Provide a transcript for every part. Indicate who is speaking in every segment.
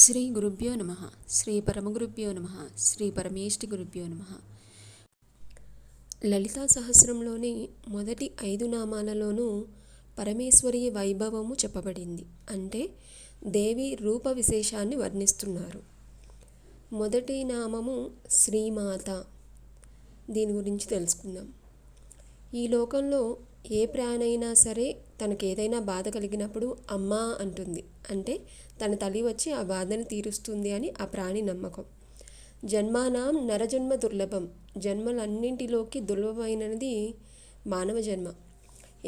Speaker 1: శ్రీ గురుభ్యో నమ. శ్రీ పరమగురుభ్యో నమ. శ్రీ పరమేష్టి గురుభ్యో నమ. లలితా సహస్రంలోని మొదటి 5 నామాలలోనూ పరమేశ్వరి వైభవము చెప్పబడింది. అంటే దేవి రూప విశేషాన్ని వర్ణిస్తున్నారు. మొదటి నామము శ్రీమాత. దీని గురించి తెలుసుకుందాం. ఈ లోకంలో ఏ ప్రాణైనా సరే తనకేదైనా బాధ కలిగినప్పుడు అమ్మా అంటుంది. అంటే తన తల్లి వచ్చి ఆ బాధను తీరుస్తుంది అని ఆ ప్రాణి నమ్మకం. జన్మానాం నరజన్మ దుర్లభం. జన్మలన్నింటిలోకి దుర్లభమైనది మానవ జన్మ.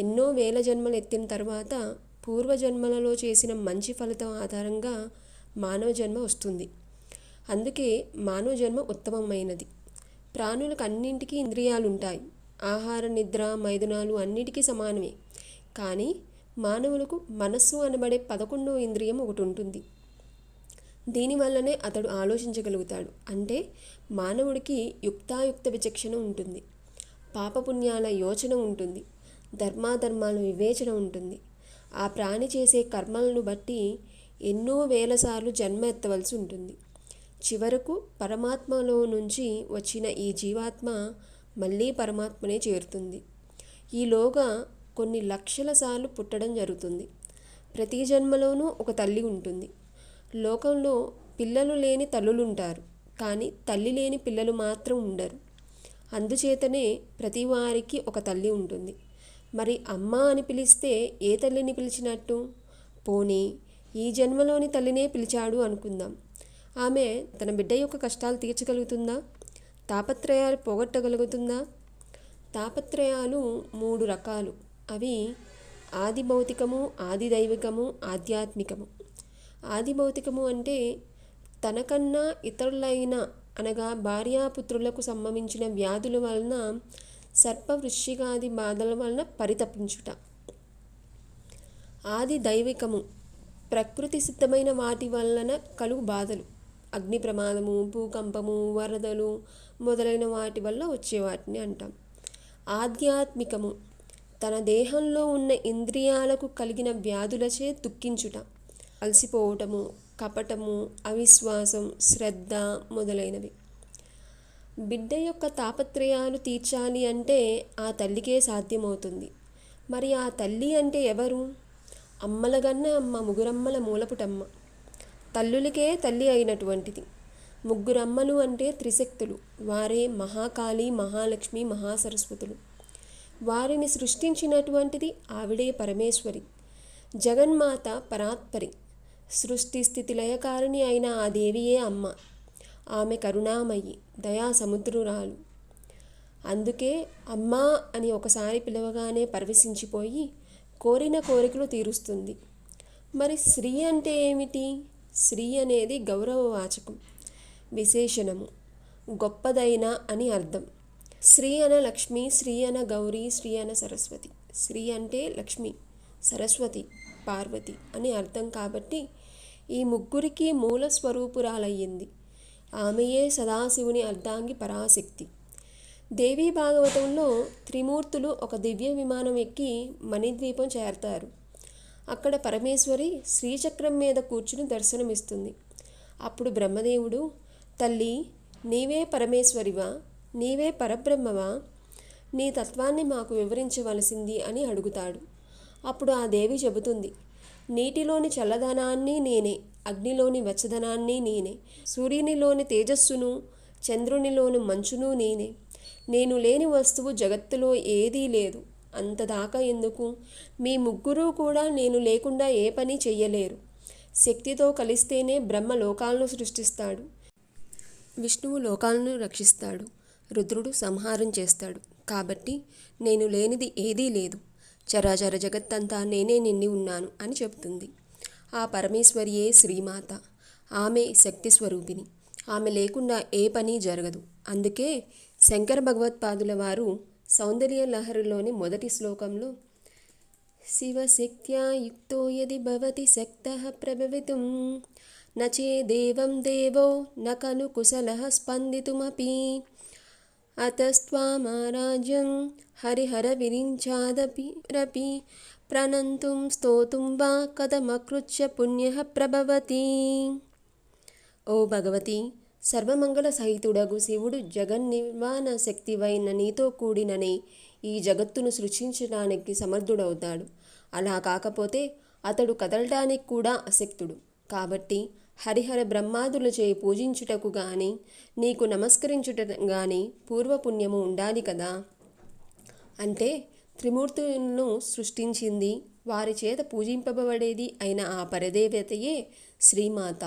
Speaker 1: ఎన్నో వేల జన్మలు ఎత్తిన తర్వాత పూర్వజన్మలలో చేసిన మంచి ఫలితం ఆధారంగా మానవ జన్మ వస్తుంది. అందుకే మానవ జన్మ ఉత్తమమైనది. ప్రాణులకు అన్నింటికీ ఇంద్రియాలు ఉంటాయి. ఆహార, నిద్ర, మైథునాలు అన్నిటికీ సమానమే. కానీ మానవులకు మనస్సు అనబడే 11వ ఇంద్రియం ఒకటి ఉంటుంది. దీనివల్లనే అతడు ఆలోచించగలుగుతాడు. అంటే మానవుడికి యుక్తాయుక్త విచక్షణ ఉంటుంది, పాపపుణ్యాల యోచన ఉంటుంది, ధర్మాధర్మాల వివేచన ఉంటుంది. ఆ ప్రాణి చేసే కర్మలను బట్టి ఎన్నో వేల సార్లు జన్మ ఎత్తవలసి ఉంటుంది. చివరకు పరమాత్మలో నుంచి వచ్చిన ఈ జీవాత్మ మళ్ళీ పరమాత్మనే చేరుతుంది. ఈలోగా కొన్ని లక్షల సార్లు పుట్టడం జరుగుతుంది. ప్రతి జన్మలోనూ ఒక తల్లి ఉంటుంది. లోకంలో పిల్లలు లేని తల్లులుంటారు, కానీ తల్లి లేని పిల్లలు మాత్రం ఉండరు. అందుచేతనే ప్రతి వారికి ఒక తల్లి ఉంటుంది. మరి అమ్మ అని పిలిస్తే ఏ తల్లిని పిలిచినట్టు? పోనీ ఈ జన్మలోని తల్లినే పిలిచాడు అనుకుందాం. ఆమె తన బిడ్డ యొక్క కష్టాలు తీర్చగలుగుతుందా? తాపత్రయాలు పోగొట్టగలుగుతుందా? తాపత్రయాలు 3 రకాలు. అవి ఆది భౌతికము, ఆది దైవికము, ఆధ్యాత్మికము. ఆది భౌతికము అంటే తనకన్నా ఇతరులైన అనగా భార్యాపుత్రులకు సంబంధించిన వ్యాధుల వలన, సర్ప వృశ్చికాది బాధల వలన పరితపించుట. ఆది దైవికము ప్రకృతి సిద్ధమైన వాటి వలన కలుగు బాధలు. అగ్ని ప్రమాదము, భూకంపము, వరదలు మొదలైన వాటి వల్ల వచ్చే వాటిని అంటాం. ఆధ్యాత్మికము తన దేహంలో ఉన్న ఇంద్రియాలకు కలిగిన వ్యాధులచే దుఃఖించుట. అలసిపోవటము, కపటము, అవిశ్వాసం, శ్రద్ధ మొదలైనవి. బిడ్డ యొక్క తాపత్రయాలు తీర్చాలి అంటే ఆ తల్లికే సాధ్యమవుతుంది. మరి ఆ తల్లి అంటే ఎవరు? అమ్మలగన్న అమ్మ, ముగురమ్మల మూలపుటమ్మ. తల్లులకే తల్లి అయినటువంటిది. ముగ్గురమ్మలు అంటే త్రిశక్తులు. వారే మహాకాళి, మహాలక్ష్మి, మహాసరస్వతులు. వారిని సృష్టించినటువంటిది ఆవిడే పరమేశ్వరి. జగన్మాత పరాత్పరి. సృష్టి స్థితి లయకారిణి అయిన ఆ దేవియే అమ్మ. ఆమె కరుణామయి, దయా సముద్రురాలు. అందుకే అమ్మా అని ఒకసారి పిలవగానే పరవశించిపోయి కోరిన కోరికలు తీరుస్తుంది. మరి శ్రీ అంటే ఏమిటి? శ్రీ అనేది గౌరవవాచకం, విశేషణము, గొప్పదైన అని అర్థం. శ్రీ అన లక్ష్మి, శ్రీ అన గౌరీ, శ్రీ అన సరస్వతి. శ్రీ అంటే లక్ష్మి, సరస్వతి, పార్వతి అని అర్థం. కాబట్టి ఈ ముగ్గురికి మూల స్వరూపురాలయ్యింది. ఆమెయే సదాశివుని అర్ధాంగి పరాశక్తి. దేవీ భాగవతంలో త్రిమూర్తులు ఒక దివ్య విమానం ఎక్కి మణిద్వీపం చేరతారు. అక్కడ పరమేశ్వరి శ్రీచక్రం మీద కూర్చుని దర్శనమిస్తుంది. అప్పుడు బ్రహ్మదేవుడు, తల్లి నీవే పరమేశ్వరివా? నీవే పరబ్రహ్మవా? నీ తత్వాన్ని మాకు వివరించవలసింది అని అడుగుతాడు. అప్పుడు ఆ దేవి చెబుతుంది, నీటిలోని చల్లదనాన్ని నేనే, అగ్నిలోని వెచ్చదనాన్ని నేనే, సూర్యునిలోని తేజస్సును, చంద్రునిలోని మంచును నేనే. నేను లేని వస్తువు జగత్తులో ఏదీ లేదు. అంతదాకా ఎందుకు? మీ ముగ్గురు కూడా నేను లేకుండా ఏ పని చెయ్యలేరు. శక్తితో కలిస్తేనే బ్రహ్మ లోకాలను సృష్టిస్తాడు, విష్ణువు లోకాలను రక్షిస్తాడు, రుద్రుడు సంహారం చేస్తాడు. కాబట్టి నేను లేనిది ఏదీ లేదు. చరాచర జగత్తంతా నేనే నిండి ఉన్నాను అని చెబుతుంది. ఆ పరమేశ్వరియే శ్రీమాత. ఆమె శక్తి స్వరూపిణి. ఆమె లేకుండా ఏ పని జరగదు. అందుకే శంకర భగవత్పాదుల వారు సౌందర్య లహరిలోని మొదటి శ్లోకంలో శివశక్త్యా యుక్తో యది భవతి శక్తః ప్రభవితుం నచేదేవం దేవో న ఖలు కుశలః స్పందితుమపి అతస్త్వామారాజ్యం హరిహర విరించాదపి రపి ప్రణంతుం స్తోతుం వా కథమకృచ్య పుణ్యః ప్రభవతి. ఓ భగవతి, సర్వమంగళ సహితుడగు శివుడు జగన్నిర్వాణ శక్తివైన నీతో కూడిననే ఈ జగత్తును సృష్టించడానికి సమర్థుడవుతాడు. అలా కాకపోతే అతడు కదలటానికి కూడా అశక్తుడు. కాబట్టి హరిహర బ్రహ్మాదులచే పూజించుటకు గాని నీకు నమస్కరించుట గాని పూర్వపుణ్యము ఉండాలి కదా. అంటే త్రిమూర్తులను సృష్టించింది, వారి చేత పూజింపబడేది అయిన ఆ పరదేవతయే శ్రీమాత.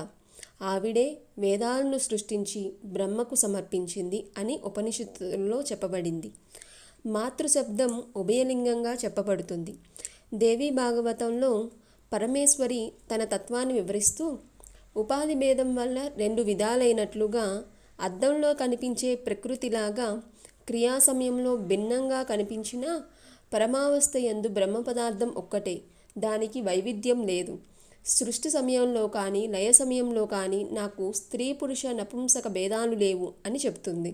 Speaker 1: ఆవిడే వేదాలను సృష్టించి బ్రహ్మకు సమర్పించింది అని ఉపనిషత్తుల్లో చెప్పబడింది. మాతృశబ్దం ఉభయలింగంగా చెప్పబడుతుంది. దేవీ భాగవతంలో పరమేశ్వరి తన తత్వాన్ని వివరిస్తూ, ఉపాధి భేదం వల్ల రెండు విధాలైనట్లుగా అద్దంలో కనిపించే ప్రకృతిలాగా క్రియా సమయంలో భిన్నంగా కనిపించినా పరమావస్థ యందు బ్రహ్మ పదార్థం ఒక్కటే, దానికి వైవిధ్యం లేదు. సృష్టి సమయంలో కానీ లయ సమయంలో కానీ నాకు స్త్రీ పురుష నపుంసక భేదాలు లేవు అని చెప్తుంది.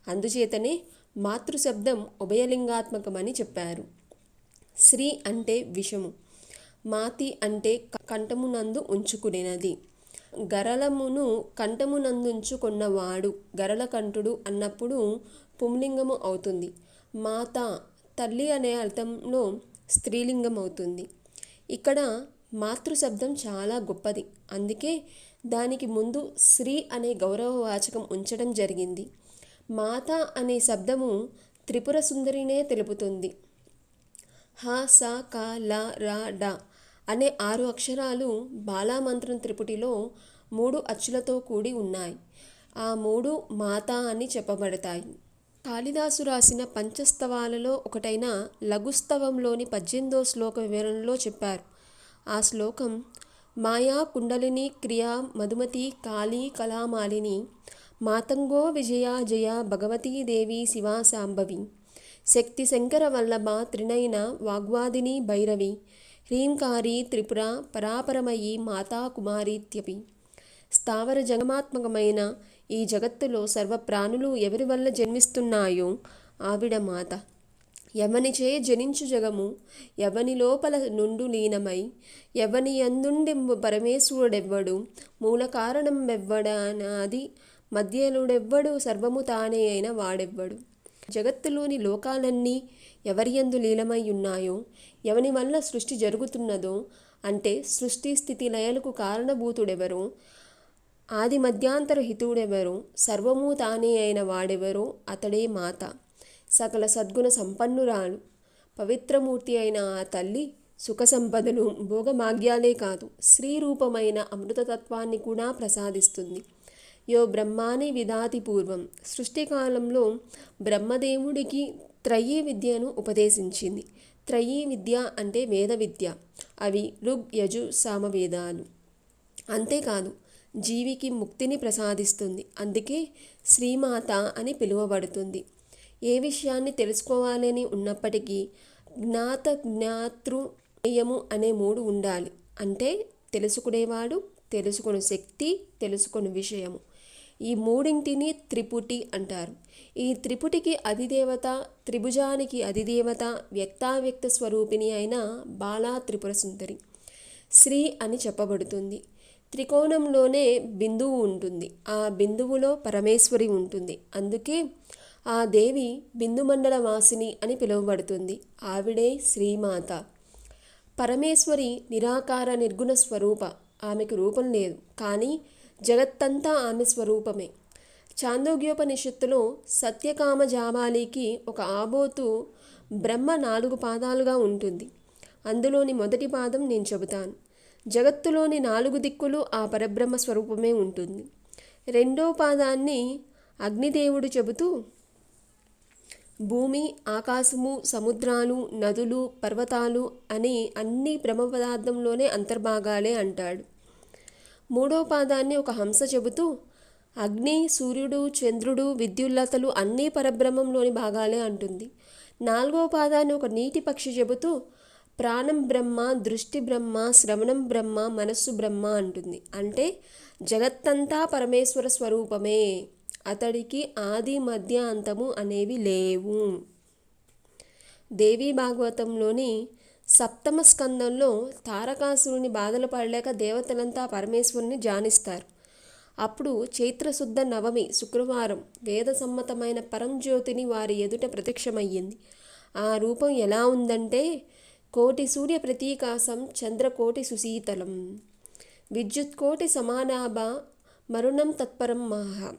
Speaker 1: అందుచేతనే మాతృశబ్దం ఉభయలింగాత్మకమని చెప్పారు. శ్రీ అంటే విషము, మాతి అంటే కంఠమునందు ఉంచుకునేది. గరళమును కంఠమునందుంచుకొన్నవాడు గరళకంఠుడు అన్నప్పుడు పుంలింగము అవుతుంది. మాత తల్లి అనే అర్థంలో స్త్రీలింగం అవుతుంది. ఇక్కడ మాతృశబ్దం చాలా గొప్పది. అందుకే దానికి ముందు శ్రీ అనే గౌరవవాచకం ఉంచడం జరిగింది. మాత అనే శబ్దము త్రిపుర సుందరినే తెలుపుతుంది. హ స క ల ర డ అనే 6 అక్షరాలు బాలామంత్రం త్రిపుటిలో 3 అచ్చులతో కూడి ఉన్నాయి. ఆ 3 మాత అని చెప్పబడతాయి. కాళిదాసు రాసిన పంచస్తవాలలో ఒకటైన లఘుస్తవంలోని 18వ శ్లోక వివరణలో చెప్పారు. ఆ శ్లోకం మాయా కుండలిని క్రియా మధుమతి కాళీ కళామాలిని మాతంగో విజయ జయ భగవతీదేవి శివా శాంభవి శక్తి శంకర వల్లభ త్రినయన వాగ్వాదిని భైరవి హ్రీంకారీ త్రిపుర పరాపరమయీ మాతా కుమారీత్యపి. స్థావర జగమాత్మకమైన ఈ జగత్తులో సర్వప్రాణులు ఎవరి వల్ల జన్మిస్తున్నాయో ఆవిడ మాత. ఎవనిచే జనించు జగము ఎవని లోపల నుండు లీనమై ఎవని యందుండెంబు పరమేశ్వరుడెవ్వడు మూల కారణం వెవ్వడనాది మధ్యలుడెవ్వడు సర్వము తానే అయిన వాడెవ్వడు. జగత్తులోని లోకాలన్నీ ఎవరి యందు లీలమై ఉన్నాయో, ఎవని వల్ల సృష్టి జరుగుతున్నదో, అంటే సృష్టి స్థితి లయలకు కారణభూతుడెవరో, ఆది మధ్యాంతర హితుడెవరో, సర్వము తానే అయిన వాడెవరో అతడే మాత. సకల సద్గుణ సంపన్నురాలు పవిత్రమూర్తి అయిన ఆ తల్లి సుఖ సంపదలు భోగమాగ్యాలే కాదు, శ్రీరూపమైన అమృతతత్వాన్ని కూడా ప్రసాదిస్తుంది. యో బ్రహ్మాని విదాతి పూర్వం, సృష్టికాలంలో బ్రహ్మదేవుడికి త్రయీ విద్యను ఉపదేశించింది. త్రయీ విద్య అంటే వేద విద్య. అవి ఋగ్ యజు సామవేదాలు. అంతేకాదు జీవికి ముక్తిని ప్రసాదిస్తుంది. అందుకే శ్రీమాత అని పిలువబడుతుంది. ఏ విషయాన్ని తెలుసుకోవాలని ఉన్నప్పటికీ జ్ఞాత జ్ఞాతృ జ్ఞేయము అనే 3 ఉండాలి. అంటే తెలుసుకునేవాడు, తెలుసుకునే శక్తి, తెలుసుకునే విషయము. ఈ మూడింటిని త్రిపుటి అంటారు. ఈ త్రిపుటికి అధిదేవత, త్రిభుజానికి అధిదేవత వ్యక్తావ్యక్త స్వరూపిణి అయిన బాలా త్రిపుర సుందరి శ్రీ అని చెప్పబడుతుంది. త్రికోణంలోనే బిందువు ఉంటుంది. ఆ బిందువులో పరమేశ్వరి ఉంటుంది. అందుకే ఆ దేవి బిందుమండల వాసిని అని పిలువబడుతుంది. ఆవిడే శ్రీమాత. పరమేశ్వరి నిరాకార నిర్గుణ స్వరూప. ఆమెకు రూపం లేదు, కానీ జగత్తంతా ఆమె స్వరూపమే. చాందోగ్యోపనిషత్తులో సత్యకామ జాబాలికి ఒక ఆబోతు బ్రహ్మ 4 పాదాలుగా ఉంటుంది. అందులోని మొదటి పాదం నేను చెబుతాను. జగత్తులోని 4 దిక్కులు ఆ పరబ్రహ్మ స్వరూపమే ఉంటుంది. రెండో పాదాన్ని అగ్నిదేవుడు చెబుతూ భూమి, ఆకాశము, సముద్రాలు, నదులు, పర్వతాలు అని అన్ని బ్రహ్మ పదార్థంలోనే అంతర్భాగాలే అంటాడు. మూడో పాదాన్ని ఒక హంస చెబుతూ అగ్ని, సూర్యుడు, చంద్రుడు, విద్యుల్లతలు అన్నీ పరబ్రహ్మంలోని భాగాలే అంటుంది. 4వ పాదాన్ని ఒక నీటి పక్షి చెబుతూ ప్రాణం బ్రహ్మ, దృష్టి బ్రహ్మ, శ్రవణం బ్రహ్మ, మనస్సు బ్రహ్మ అంటుంది. అంటే జగత్తంతా పరమేశ్వర స్వరూపమే. అతడికి ఆది మధ్య అంతము అనేవి లేవు. దేవీ భాగవతంలోని 7వ స్కందంలో తారకాసురుని బాధలు పడలేక దేవతలంతా పరమేశ్వరుని ధ్యానిస్తారు. అప్పుడు చైత్రశుద్ధ నవమి శుక్రవారం వేద సమ్మతమైన పరంజ్యోతిని వారి ఎదుట ప్రత్యక్షమయ్యింది. ఆ రూపం ఎలా ఉందంటే, కోటి సూర్య ప్రతీకాశం చంద్రకోటి సుశీతలం విద్యుత్కోటి సమానాభ మరుణం తత్పరం మాహ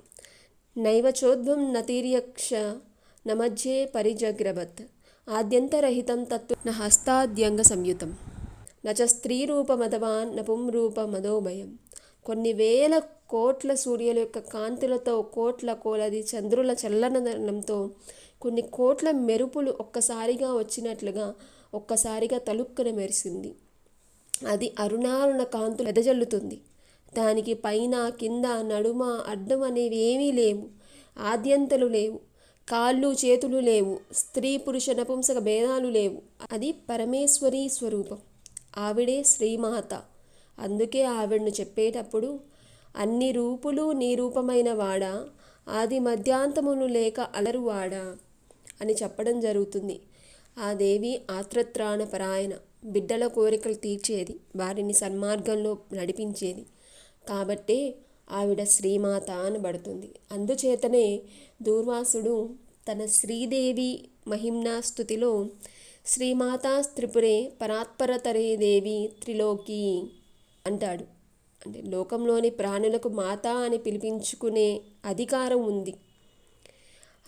Speaker 1: నైవచోద్వం నతిర్యక్ష నమధ్యే పరిజగ్రవత్ ఆద్యంతరహితం తత్తు న హస్తాద్యంగ సంయుతం నచ స్త్రీరూపమథవాన్ నపుంరూపమదోభయం. కొన్ని వేల కోట్ల సూర్యుల యొక్క కాంతులతో, కోట్ల కోలది చంద్రుల చల్లనదనంతో, కొన్ని కోట్ల మెరుపులు ఒక్కసారిగా వచ్చినట్లుగా ఒక్కసారిగా తలుక్కున మెరిసింది. అది అరుణారుణ కాంతులు వెదజల్లుతుంది. దానికి పైన, కింద, నడుమ, అడ్డం అనేవి ఏమీ లేవు. ఆద్యంతలు లేవు. కాళ్ళు చేతులు లేవు. స్త్రీ పురుష నపుంసక భేదాలు లేవు. అది పరమేశ్వరీ స్వరూపం. ఆవిడే శ్రీమాత. అందుకే ఆవిడను చెప్పేటప్పుడు అన్ని రూపులు నీ రూపమైన వాడా, ఆది మధ్యాంతములు లేక అలరువాడా అని చెప్పడం జరుగుతుంది. ఆ దేవి ఆత్రత్రాణ పరాయణ, బిడ్డల కోరికలు తీర్చేది, వారిని సన్మార్గంలో నడిపించేది. కాబట్టే ఆవిడ శ్రీమాత అనబడుతుంది. అందుచేతనే దూర్వాసుడు తన శ్రీదేవి మహిమ్నా స్తుతిలో శ్రీమాతా త్రిపురే పరాత్పరతరే దేవి త్రిలోకి అంటాడు. అంటే లోకంలోని ప్రాణులకు మాత అని పిలిపించుకునే అధికారం ఉంది.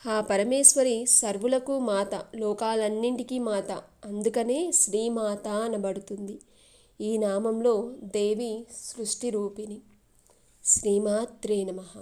Speaker 1: ఆ పరమేశ్వరి సర్వులకు మాత, లోకాలన్నింటికీ మాత. అందుకనే శ్రీమాత అనబడుతుంది. ఈ నామంలో దేవి సృష్టి రూపిణి. శ్రీమాత్రే నమః.